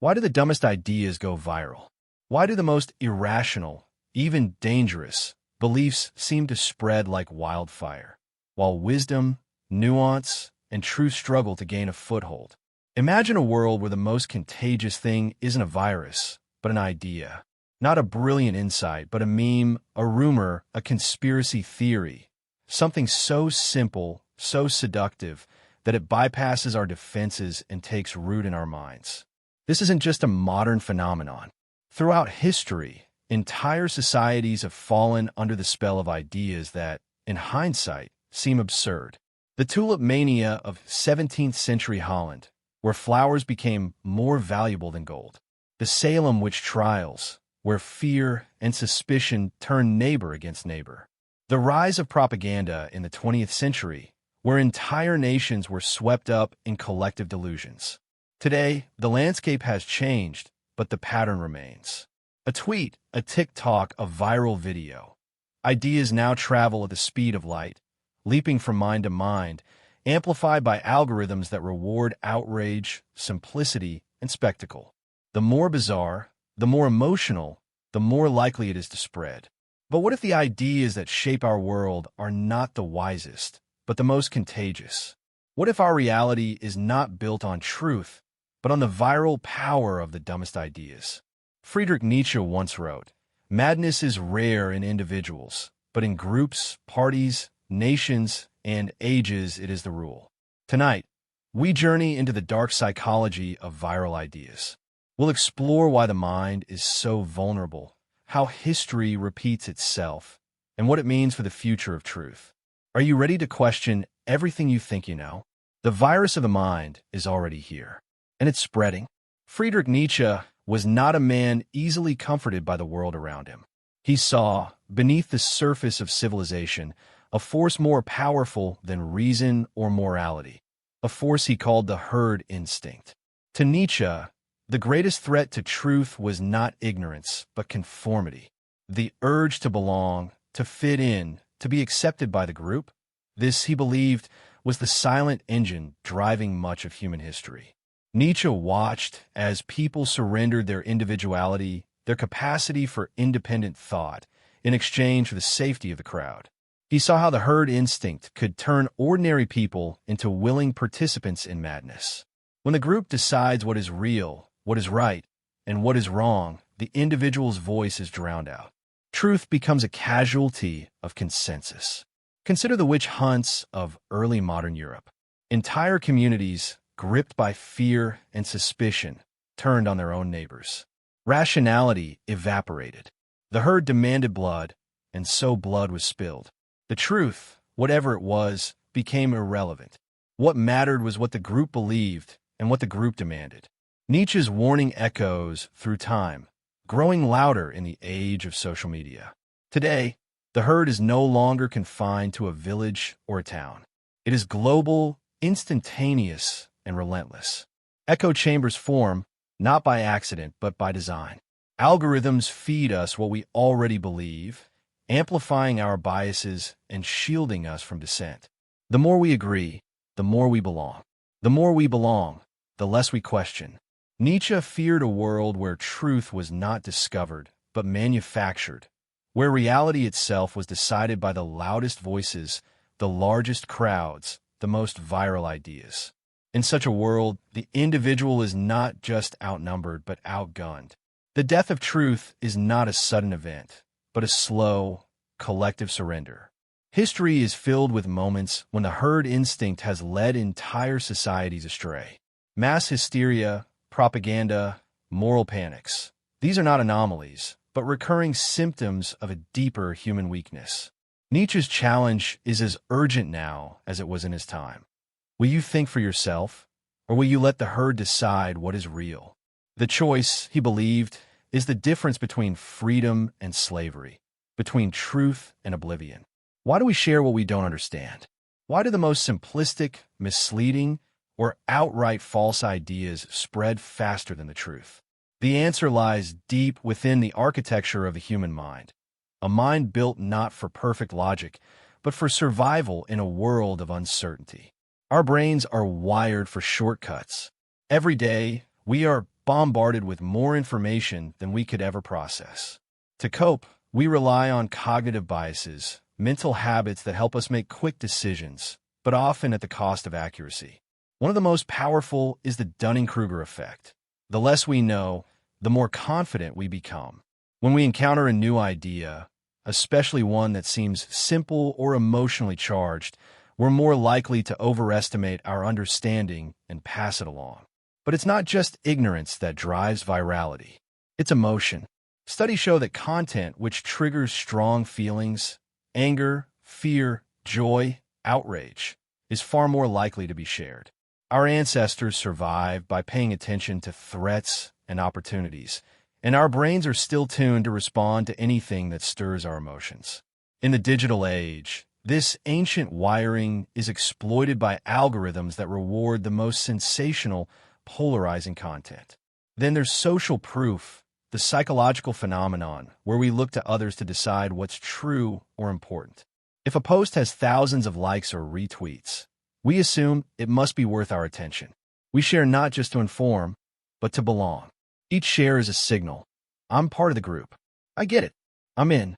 Why do the dumbest ideas go viral? Why do the most irrational, even dangerous, beliefs seem to spread like wildfire, while wisdom, nuance, and truth struggle to gain a foothold? Imagine a world where the most contagious thing isn't a virus, but an idea. Not a brilliant insight, but a meme, a rumor, a conspiracy theory. Something so simple, so seductive, that it bypasses our defenses and takes root in our minds. This isn't just a modern phenomenon. Throughout history, entire societies have fallen under the spell of ideas that, in hindsight, seem absurd. The tulip mania of 17th century Holland, where flowers became more valuable than gold. The Salem witch trials, where fear and suspicion turned neighbor against neighbor. The rise of propaganda in the 20th century, where entire nations were swept up in collective delusions. Today, the landscape has changed, but the pattern remains. A tweet, a TikTok, a viral video. Ideas now travel at the speed of light, leaping from mind to mind, amplified by algorithms that reward outrage, simplicity, and spectacle. The more bizarre, the more emotional, the more likely it is to spread. But what if the ideas that shape our world are not the wisest, but the most contagious? What if our reality is not built on truth, but on the viral power of the dumbest ideas? Friedrich Nietzsche once wrote, "Madness is rare in individuals, but in groups, parties, nations, and ages it is the rule." Tonight, we journey into the dark psychology of viral ideas. We'll explore why the mind is so vulnerable, how history repeats itself, and what it means for the future of truth. Are you ready to question everything you think you know? The virus of the mind is already here, and it's spreading. Friedrich Nietzsche was not a man easily comforted by the world around him. He saw, beneath the surface of civilization, a force more powerful than reason or morality, a force he called the herd instinct. To Nietzsche, the greatest threat to truth was not ignorance, but conformity. The urge to belong, to fit in, to be accepted by the group. This, he believed, was the silent engine driving much of human history. Nietzsche watched as people surrendered their individuality, their capacity for independent thought, in exchange for the safety of the crowd. He saw how the herd instinct could turn ordinary people into willing participants in madness. When the group decides what is real, what is right, and what is wrong, the individual's voice is drowned out. Truth becomes a casualty of consensus. Consider the witch hunts of early modern Europe. Entire communities, gripped by fear and suspicion, turned on their own neighbors. Rationality evaporated. The herd demanded blood, and so blood was spilled. The truth, whatever it was, became irrelevant. What mattered was what the group believed and what the group demanded. Nietzsche's warning echoes through time, growing louder in the age of social media. Today, the herd is no longer confined to a village or a town. It is global, instantaneous, and relentless. Echo chambers form, not by accident, but by design. Algorithms feed us what we already believe, amplifying our biases and shielding us from dissent. The more we agree, the more we belong. The more we belong, the less we question. Nietzsche feared a world where truth was not discovered, but manufactured, where reality itself was decided by the loudest voices, the largest crowds, the most viral ideas. In such a world, the individual is not just outnumbered, but outgunned. The death of truth is not a sudden event, but a slow, collective surrender. History is filled with moments when the herd instinct has led entire societies astray. Mass hysteria, propaganda, moral panics. These are not anomalies, but recurring symptoms of a deeper human weakness. Nietzsche's challenge is as urgent now as it was in his time. Will you think for yourself, or will you let the herd decide what is real? The choice, he believed, is the difference between freedom and slavery, between truth and oblivion. Why do we share what we don't understand? Why do the most simplistic, misleading, or outright false ideas spread faster than the truth? The answer lies deep within the architecture of the human mind, a mind built not for perfect logic, but for survival in a world of uncertainty. Our brains are wired for shortcuts. Every day, we are bombarded with more information than we could ever process. To cope, we rely on cognitive biases, mental habits that help us make quick decisions, but often at the cost of accuracy. One of the most powerful is the Dunning-Kruger effect. The less we know, the more confident we become. When we encounter a new idea, especially one that seems simple or emotionally charged, we're more likely to overestimate our understanding and pass it along. But it's not just ignorance that drives virality. It's emotion. Studies show that content which triggers strong feelings, anger, fear, joy, outrage, is far more likely to be shared. Our ancestors survived by paying attention to threats and opportunities, and our brains are still tuned to respond to anything that stirs our emotions. In the digital age, this ancient wiring is exploited by algorithms that reward the most sensational, polarizing content. Then there's social proof, the psychological phenomenon where we look to others to decide what's true or important. If a post has thousands of likes or retweets, we assume it must be worth our attention. We share not just to inform, but to belong. Each share is a signal. I'm part of the group. I get it. I'm in.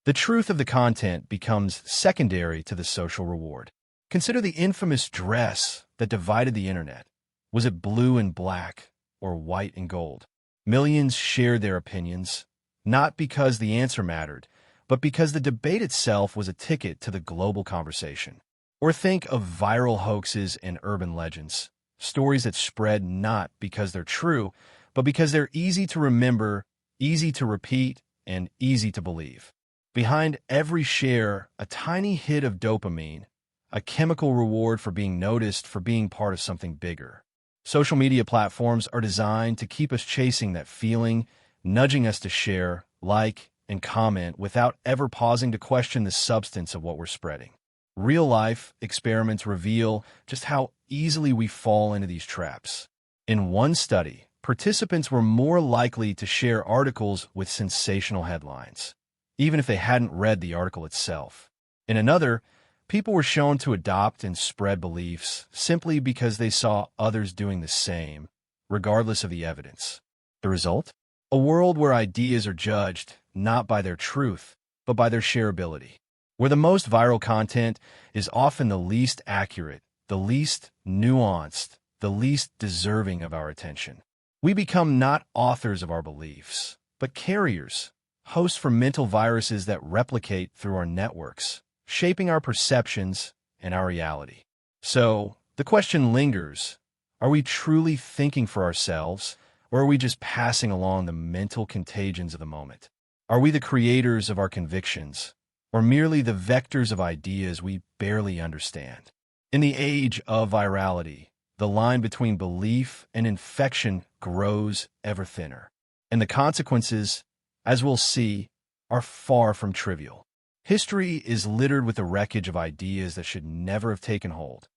The truth of the content becomes secondary to the social reward. Consider the infamous dress that divided the internet. Was it blue and black or white and gold? Millions shared their opinions, not because the answer mattered, but because the debate itself was a ticket to the global conversation. Or think of viral hoaxes and urban legends, stories that spread not because they're true, but because they're easy to remember, easy to repeat, and easy to believe. Behind every share, a tiny hit of dopamine, a chemical reward for being noticed, for being part of something bigger. Social media platforms are designed to keep us chasing that feeling, nudging us to share, like, and comment without ever pausing to question the substance of what we're spreading. Real-life experiments reveal just how easily we fall into these traps. In one study, participants were more likely to share articles with sensational headlines, even if they hadn't read the article itself. In another, people were shown to adopt and spread beliefs simply because they saw others doing the same, regardless of the evidence. The result? A world where ideas are judged not by their truth, but by their shareability. Where the most viral content is often the least accurate, the least nuanced, the least deserving of our attention. We become not authors of our beliefs, but carriers, hosts for mental viruses that replicate through our networks, shaping our perceptions and our reality. So, the question lingers, are we truly thinking for ourselves, or are we just passing along the mental contagions of the moment? Are we the creators of our convictions, or merely the vectors of ideas we barely understand? In the age of virality, the line between belief and infection grows ever thinner, and the consequences, as we'll see, are far from trivial. History is littered with the wreckage of ideas that should never have taken hold.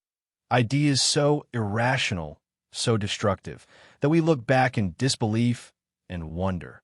Ideas so irrational, so destructive, that we look back in disbelief and wonder,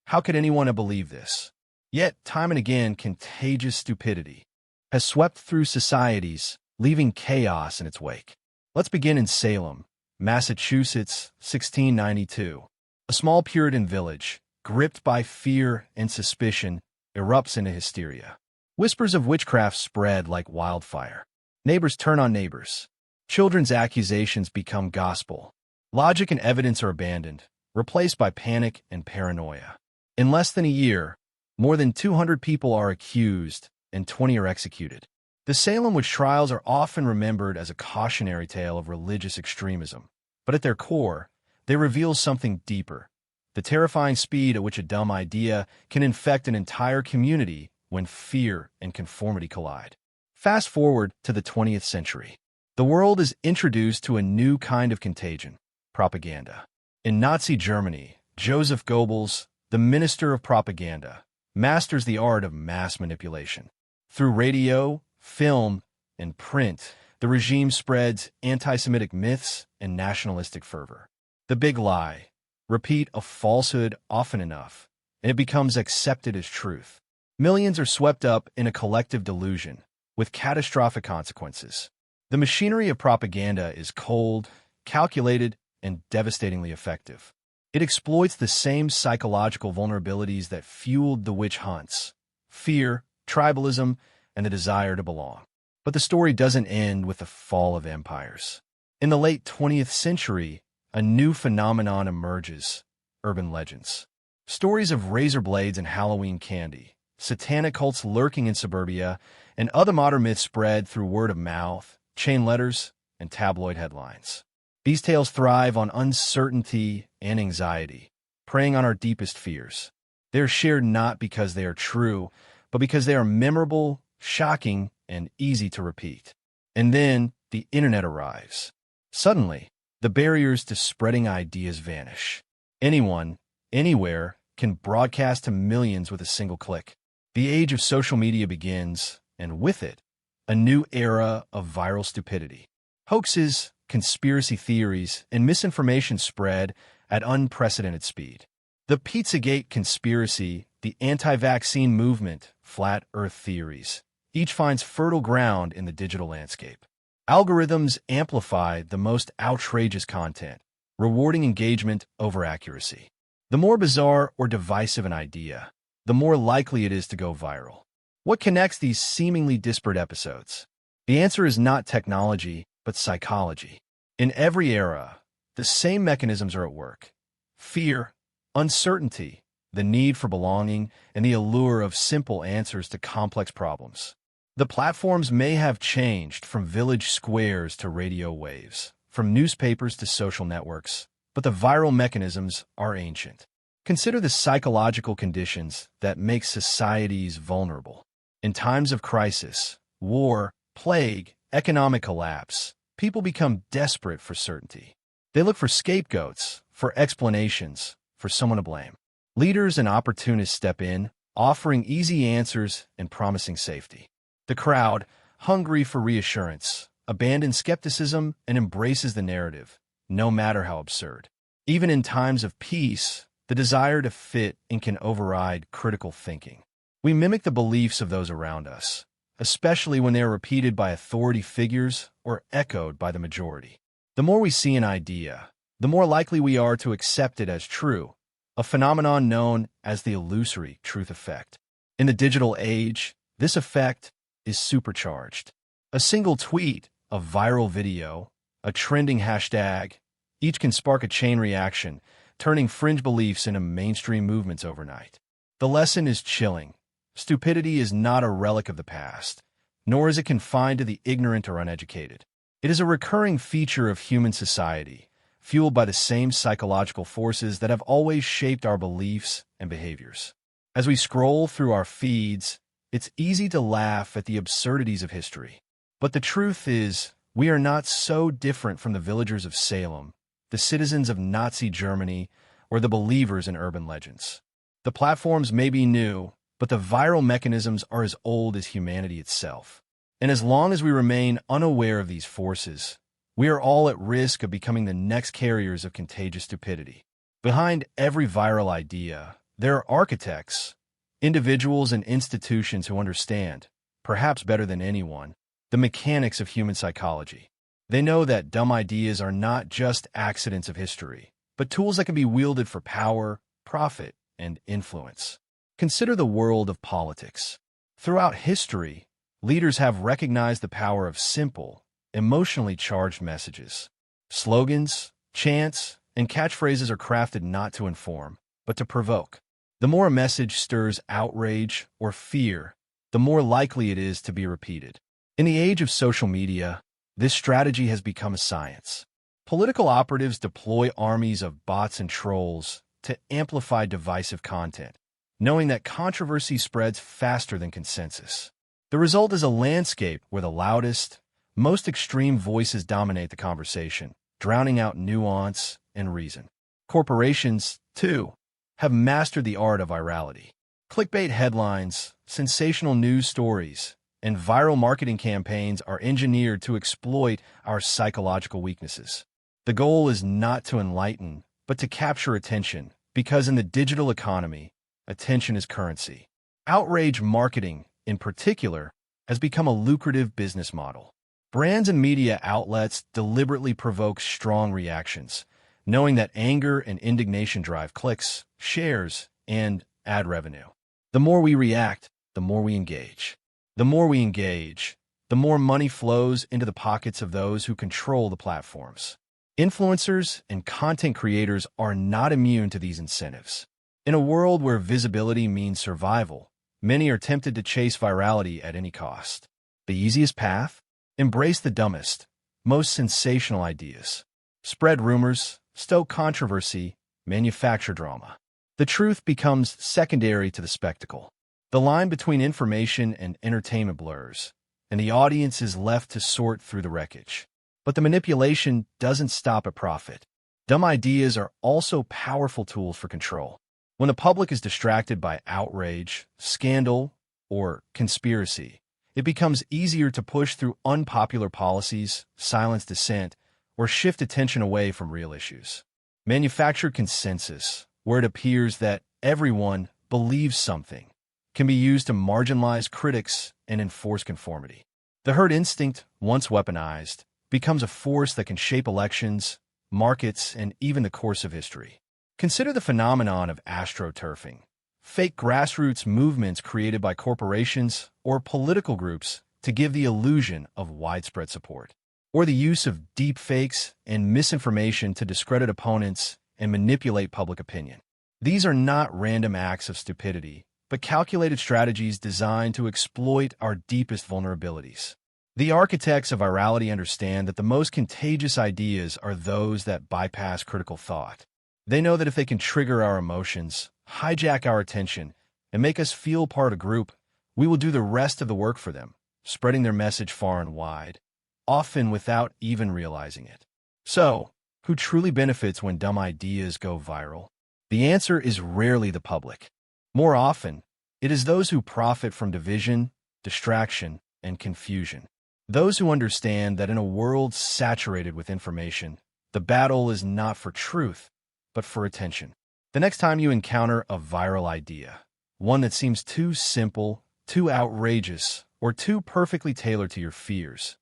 how could anyone have believed this? Yet, time and again, contagious stupidity has swept through societies, leaving chaos in its wake. Let's begin in Salem, Massachusetts, 1692. A small Puritan village, gripped by fear and suspicion, erupts into hysteria. Whispers of witchcraft spread like wildfire. Neighbors turn on neighbors. Children's accusations become gospel. Logic and evidence are abandoned, replaced by panic and paranoia. In less than a year, more than 200 people are accused and 20 are executed. The Salem witch trials are often remembered as a cautionary tale of religious extremism, but at their core, they reveal something deeper: the terrifying speed at which a dumb idea can infect an entire community when fear and conformity collide. Fast forward to the 20th century. The world is introduced to a new kind of contagion: propaganda. In Nazi Germany, Joseph Goebbels, the minister of propaganda, masters the art of mass manipulation. Through radio, film, and print, the regime spreads anti-Semitic myths and nationalistic fervor. The big lie: repeat a falsehood often enough, and it becomes accepted as truth. Millions are swept up in a collective delusion, with catastrophic consequences. The machinery of propaganda is cold, calculated, and devastatingly effective. It exploits the same psychological vulnerabilities that fueled the witch hunts: fear, tribalism, and the desire to belong. But the story doesn't end with the fall of empires. In the late 20th century, a new phenomenon emerges: urban legends. Stories of razor blades and Halloween candy, satanic cults lurking in suburbia, and other modern myths spread through word of mouth, chain letters, and tabloid headlines. These tales thrive on uncertainty and anxiety, preying on our deepest fears. They are shared not because they are true, but because they are memorable, shocking, and easy to repeat. And then the internet arrives. Suddenly, the barriers to spreading ideas vanish. Anyone, anywhere, can broadcast to millions with a single click. The age of social media begins, and with it, a new era of viral stupidity. Hoaxes, conspiracy theories, and misinformation spread at unprecedented speed. The Pizzagate conspiracy, the anti-vaccine movement, flat earth theories, each finds fertile ground in the digital landscape. Algorithms amplify the most outrageous content, rewarding engagement over accuracy. The more bizarre or divisive an idea, the more likely it is to go viral. What connects these seemingly disparate episodes? The answer is not technology, but psychology. In every era, the same mechanisms are at work: fear, uncertainty, the need for belonging, and the allure of simple answers to complex problems. The platforms may have changed from village squares to radio waves, from newspapers to social networks, but the viral mechanisms are ancient. Consider the psychological conditions that make societies vulnerable. In times of crisis, war, plague, economic collapse, people become desperate for certainty. They look for scapegoats, for explanations, for someone to blame. Leaders and opportunists step in, offering easy answers and promising safety. The crowd, hungry for reassurance, abandons skepticism and embraces the narrative, no matter how absurd. Even in times of peace, the desire to fit in can override critical thinking. We mimic the beliefs of those around us, especially when they are repeated by authority figures or echoed by the majority. The more we see an idea, the more likely we are to accept it as true, a phenomenon known as the illusory truth effect. In the digital age, this effect is supercharged. A single tweet, a viral video, a trending hashtag, each can spark a chain reaction, turning fringe beliefs into mainstream movements overnight. The lesson is chilling. Stupidity is not a relic of the past, nor is it confined to the ignorant or uneducated. It is a recurring feature of human society, fueled by the same psychological forces that have always shaped our beliefs and behaviors. As we scroll through our feeds, it's easy to laugh at the absurdities of history. But the truth is, we are not so different from the villagers of Salem, the citizens of Nazi Germany, or the believers in urban legends. The platforms may be new, but the viral mechanisms are as old as humanity itself. And as long as we remain unaware of these forces, we are all at risk of becoming the next carriers of contagious stupidity. Behind every viral idea, there are architects, individuals and institutions who understand, perhaps better than anyone, the mechanics of human psychology. They know that dumb ideas are not just accidents of history, but tools that can be wielded for power, profit, and influence. Consider the world of politics. Throughout history, leaders have recognized the power of simple, emotionally charged messages. Slogans, chants, and catchphrases are crafted not to inform, but to provoke. The more a message stirs outrage or fear, the more likely it is to be repeated. In the age of social media, this strategy has become a science. Political operatives deploy armies of bots and trolls to amplify divisive content, knowing that controversy spreads faster than consensus. The result is a landscape where the loudest, most extreme voices dominate the conversation, drowning out nuance and reason. Corporations, too, have mastered the art of virality. Clickbait headlines, sensational news stories, and viral marketing campaigns are engineered to exploit our psychological weaknesses. The goal is not to enlighten, but to capture attention, because in the digital economy, attention is currency. Outrage marketing, in particular, has become a lucrative business model. Brands and media outlets deliberately provoke strong reactions, knowing that anger and indignation drive clicks, shares, and ad revenue. The more we react, the more we engage. The more we engage, the more money flows into the pockets of those who control the platforms. Influencers and content creators are not immune to these incentives. In a world where visibility means survival, many are tempted to chase virality at any cost. The easiest path? Embrace the dumbest, most sensational ideas. Spread rumors, stoke controversy, manufacture drama. The truth becomes secondary to the spectacle. The line between information and entertainment blurs, and the audience is left to sort through the wreckage. But the manipulation doesn't stop at profit. Dumb ideas are also powerful tools for control. When the public is distracted by outrage, scandal, or conspiracy, it becomes easier to push through unpopular policies, silence dissent, or shift attention away from real issues. Manufactured consensus, where it appears that everyone believes something, can be used to marginalize critics and enforce conformity. The herd instinct, once weaponized, becomes a force that can shape elections, markets, and even the course of history. Consider the phenomenon of astroturfing, fake grassroots movements created by corporations or political groups to give the illusion of widespread support, or the use of deep fakes and misinformation to discredit opponents and manipulate public opinion. These are not random acts of stupidity, but calculated strategies designed to exploit our deepest vulnerabilities. The architects of virality understand that the most contagious ideas are those that bypass critical thought. They know that if they can trigger our emotions, hijack our attention, and make us feel part of a group, we will do the rest of the work for them, spreading their message far and wide, often without even realizing it. So, who truly benefits when dumb ideas go viral? The answer is rarely the public. More often, it is those who profit from division, distraction, and confusion. Those who understand that in a world saturated with information, the battle is not for truth, but for attention. The next time you encounter a viral idea, one that seems too simple, too outrageous, or too perfectly tailored to your fears,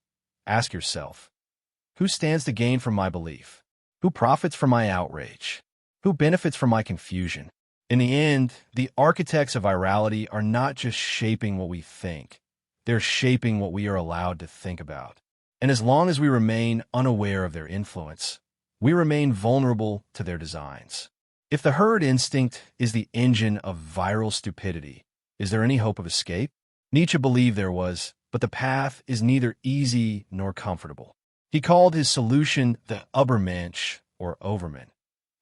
ask yourself, who stands to gain from my belief? Who profits from my outrage? Who benefits from my confusion? In the end, the architects of virality are not just shaping what we think. They're shaping what we are allowed to think about. And as long as we remain unaware of their influence, we remain vulnerable to their designs. If the herd instinct is the engine of viral stupidity, is there any hope of escape? Nietzsche believed there was, but the path is neither easy nor comfortable. He called his solution the Übermensch, or overman,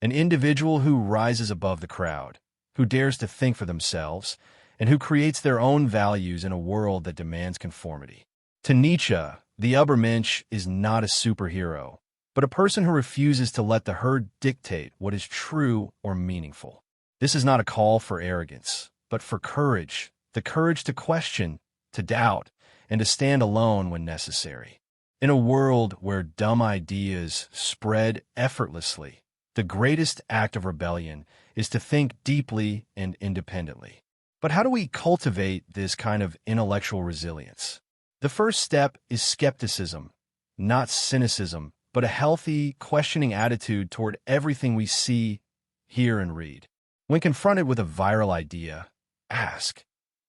an individual who rises above the crowd, who dares to think for themselves, and who creates their own values in a world that demands conformity. To Nietzsche, the Übermensch is not a superhero, but a person who refuses to let the herd dictate what is true or meaningful. This is not a call for arrogance, but for courage, the courage to question, to doubt, and to stand alone when necessary. In a world where dumb ideas spread effortlessly, the greatest act of rebellion is to think deeply and independently. But how do we cultivate this kind of intellectual resilience? The first step is skepticism, not cynicism, but a healthy, questioning attitude toward everything we see, hear, and read. When confronted with a viral idea, ask,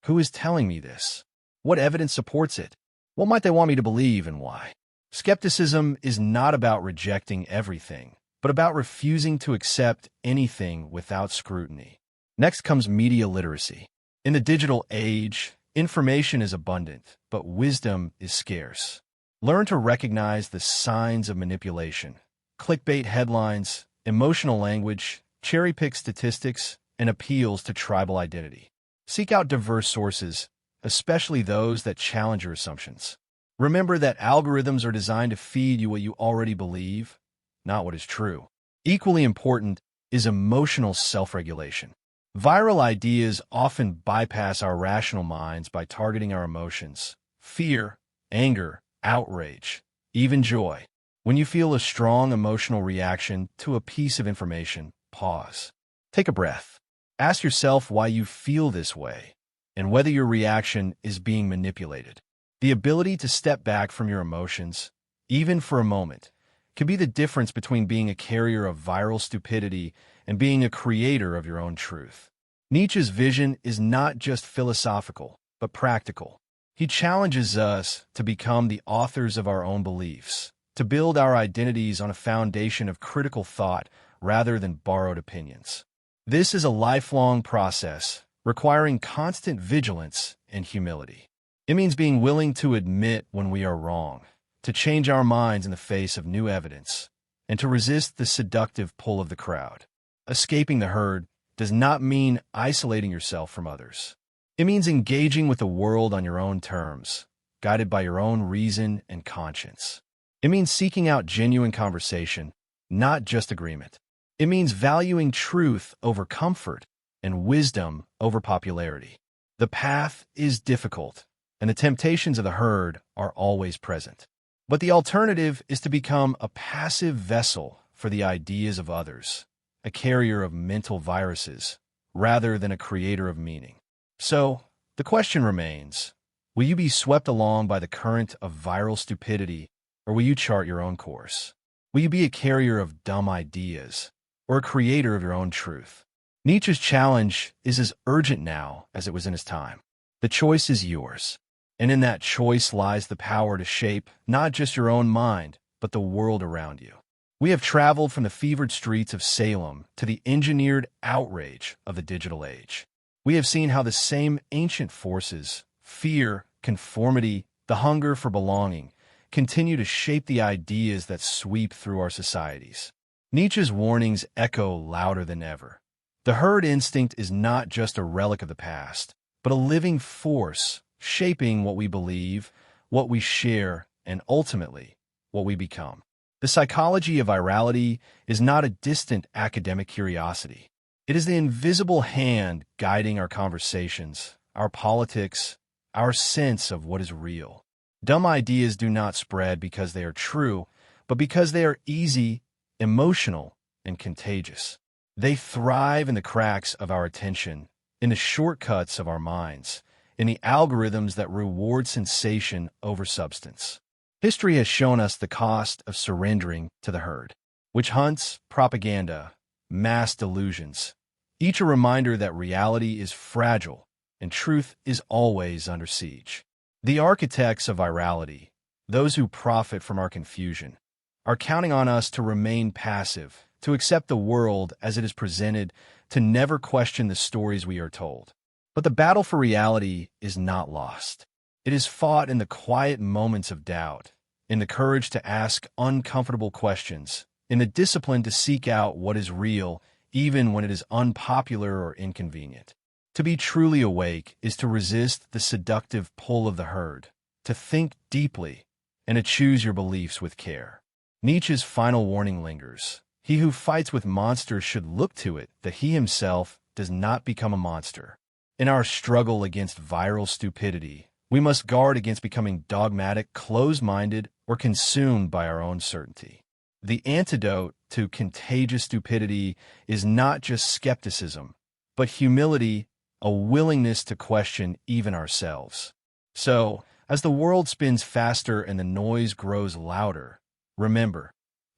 who is telling me this? What evidence supports it? What might they want me to believe and why? Skepticism is not about rejecting everything, but about refusing to accept anything without scrutiny. Next comes media literacy. In the digital age, information is abundant, but wisdom is scarce. Learn to recognize the signs of manipulation, clickbait headlines, emotional language, cherry-pick statistics, and appeals to tribal identity. Seek out diverse sources, especially those that challenge your assumptions. Remember that algorithms are designed to feed you what you already believe, not what is true. Equally important is emotional self-regulation. Viral ideas often bypass our rational minds by targeting our emotions, fear, anger, outrage, even joy. When you feel a strong emotional reaction to a piece of information, pause. Take a breath. Ask yourself why you feel this way and whether your reaction is being manipulated. The ability to step back from your emotions, even for a moment, can be the difference between being a carrier of viral stupidity and being a creator of your own truth. Nietzsche's vision is not just philosophical, but practical. He challenges us to become the authors of our own beliefs, to build our identities on a foundation of critical thought rather than borrowed opinions. This is a lifelong process, requiring constant vigilance and humility. It means being willing to admit when we are wrong, to change our minds in the face of new evidence, and to resist the seductive pull of the crowd. Escaping the herd does not mean isolating yourself from others. It means engaging with the world on your own terms, guided by your own reason and conscience. It means seeking out genuine conversation, not just agreement. It means valuing truth over comfort and wisdom over popularity. The path is difficult, and the temptations of the herd are always present. But the alternative is to become a passive vessel for the ideas of others, a carrier of mental viruses, rather than a creator of meaning. So, the question remains, will you be swept along by the current of viral stupidity, or will you chart your own course? Will you be a carrier of dumb ideas, or a creator of your own truth? Nietzsche's challenge is as urgent now as it was in his time. The choice is yours, and in that choice lies the power to shape not just your own mind, but the world around you. We have traveled from the fevered streets of Salem to the engineered outrage of the digital age. We have seen how the same ancient forces, fear, conformity, the hunger for belonging, continue to shape the ideas that sweep through our societies. Nietzsche's warnings echo louder than ever. The herd instinct is not just a relic of the past, but a living force shaping what we believe, what we share, and ultimately, what we become. The psychology of virality is not a distant academic curiosity. It is the invisible hand guiding our conversations, our politics, our sense of what is real. Dumb ideas do not spread because they are true, but because they are easy, emotional, and contagious. They thrive in the cracks of our attention, in the shortcuts of our minds, in the algorithms that reward sensation over substance. History has shown us the cost of surrendering to the herd. Witch hunts, propaganda, mass delusions, each a reminder that reality is fragile and truth is always under siege. The architects of virality, those who profit from our confusion, are counting on us to remain passive, to accept the world as it is presented, to never question the stories we are told. But the battle for reality is not lost. It is fought in the quiet moments of doubt, in the courage to ask uncomfortable questions, in the discipline to seek out what is real, even when it is unpopular or inconvenient. To be truly awake is to resist the seductive pull of the herd, to think deeply, and to choose your beliefs with care. Nietzsche's final warning lingers. He who fights with monsters should look to it that he himself does not become a monster. In our struggle against viral stupidity, we must guard against becoming dogmatic, closed-minded, or consumed by our own certainty. The antidote to contagious stupidity is not just skepticism, but humility, a willingness to question even ourselves. So, as the world spins faster and the noise grows louder, remember,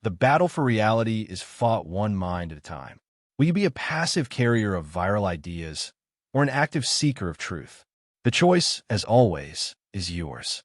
the battle for reality is fought one mind at a time. Will you be a passive carrier of viral ideas or an active seeker of truth? The choice, as always, is yours.